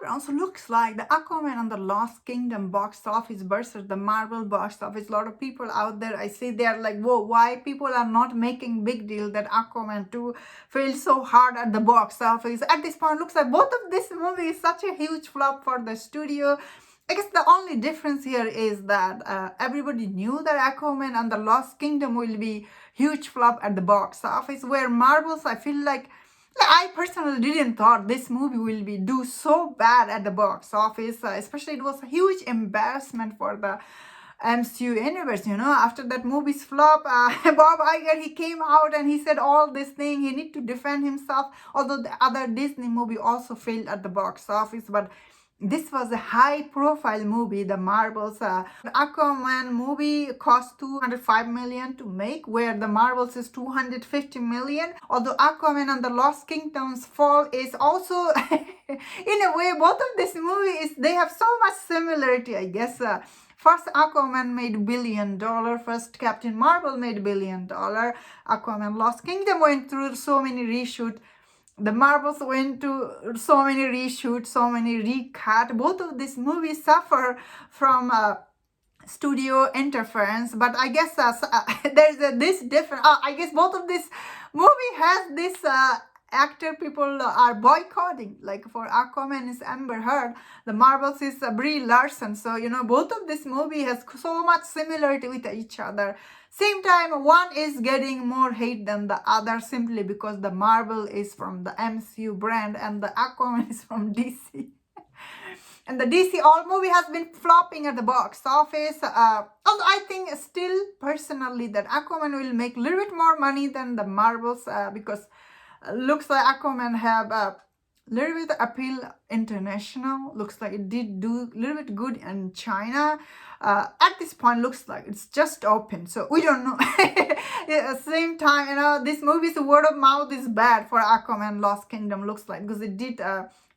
background. So looks like the Aquaman and the Lost Kingdom box office versus the Marvel box office. A lot of people out there, I see they're like, whoa, why people are not making big deal that Aquaman 2 failed so hard at the box office. At this point, looks like both of this movie is such a huge flop for the studio. I guess the only difference here is that everybody knew that Aquaman and the Lost Kingdom will be huge flop at the box office, where Marvel's, I feel like I personally didn't thought this movie will be do so bad at the box office. Especially it was a huge embarrassment for the MCU universe, after that movie's flop. Bob Iger, he came out and he said all this thing, he need to defend himself, although the other Disney movie also failed at the box office. But this was a high-profile movie, the Marvels. The Aquaman movie cost $205 million to make, where the Marvels is $250 million. Although Aquaman and the Lost Kingdom's fall is also, in a way, both of these movies, they have so much similarity, I guess. First, Aquaman made $1 billion. First, Captain Marvel made $1 billion. Aquaman Lost Kingdom went through so many reshoots. The Marvels went to so many reshoots, so many recut. Both of these movies suffer from studio interference, but I guess there's this different. I guess both of this movie has this actor people are boycotting. Like for Aquaman is Amber Heard, the Marvels is Brie Larson. So both of this movie has so much similarity with each other. Same time, one is getting more hate than the other simply because the Marvel is from the MCU brand and the Aquaman is from DC. And the DC all movie has been flopping at the box office. Although I think still personally that Aquaman will make a little bit more money than the Marvels because looks like Aquaman have a little bit appeal international. Looks like it did do a little bit good in China. At this point, looks like it's just open, so we don't know. At the same time, this movie's word of mouth is bad for Aquaman Lost Kingdom. Looks like because it did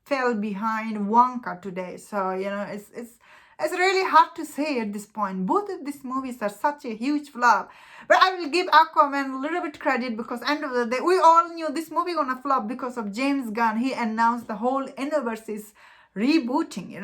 fell behind Wonka today. So it's really hard to say at this point. Both of these movies are such a huge flop. But I will give Aquaman a little bit credit because end of the day, we all knew this movie gonna flop because of James Gunn. He announced the whole universe is rebooting.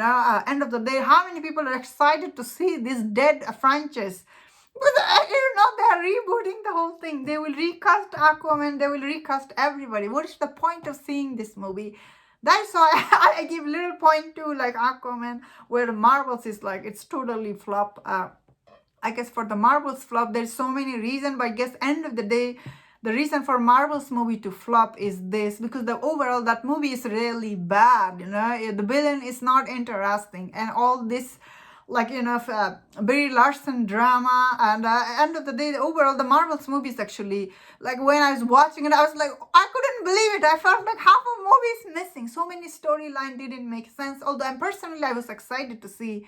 End of the day, how many people are excited to see this dead franchise? Because they are rebooting the whole thing. They will recast Aquaman. They will recast everybody. What is the point of seeing this movie? That's why I give little point to like Aquaman, where Marvels is like it's totally flop. I guess for the Marvels flop, there's so many reasons, but I guess end of the day, the reason for Marvel's movie to flop is this, because the overall that movie is really bad. The villain is not interesting, and all this Brie Larson drama, and end of the day, overall the Marvel's movie is actually like when I was watching it, I was like, I couldn't believe it. I felt like half of movie is missing. So many storyline didn't make sense. Although I was excited to see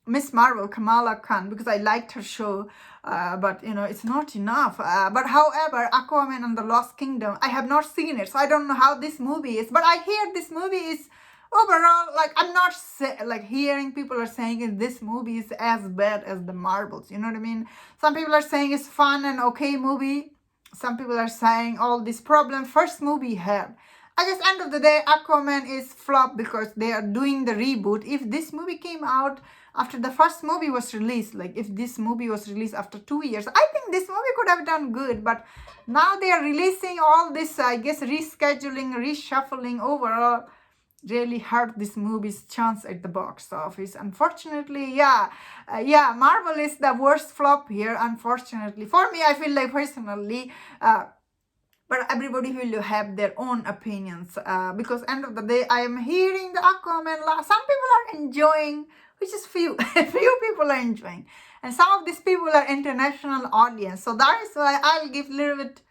Miss Marvel, Kamala Khan, because I liked her show, but it's not enough. But however, Aquaman and the Lost Kingdom, I have not seen it, so I don't know how this movie is. But I hear this movie is overall, like I'm not hearing people are saying this movie is as bad as the Marvels. You know what I mean? Some people are saying it's fun and okay movie. Some people are saying all this problem first movie had. I guess end of the day, Aquaman is flop because they are doing the reboot. If this movie came out after the first movie was released, like if this movie was released after 2 years, I think this movie could have done good. But now they are releasing all this, I guess, rescheduling, reshuffling overall really hurt this movie's chance at the box office. Unfortunately, Marvel is the worst flop here, unfortunately. For me, I feel like personally, but everybody will have their own opinions because end of the day, I am hearing the Aquaman. Some people are enjoying, which is few people are enjoying, and some of these people are international audience. So that is why I'll give a little bit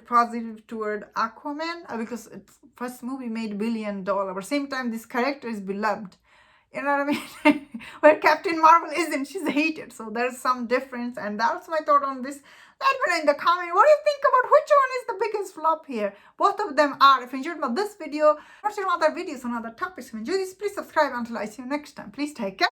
positive toward Aquaman because its first movie made $1 billion. But same time, this character is beloved. You know what I mean? Where Captain Marvel isn't, she's hated. So there's some difference, and that's my thought on this. Let me know in the comment, what do you think about which one is the biggest flop here? Both of them are. If you enjoyed about this video, watch some other videos on other topics. If you enjoyed this, please subscribe until I see you next time. Please take care.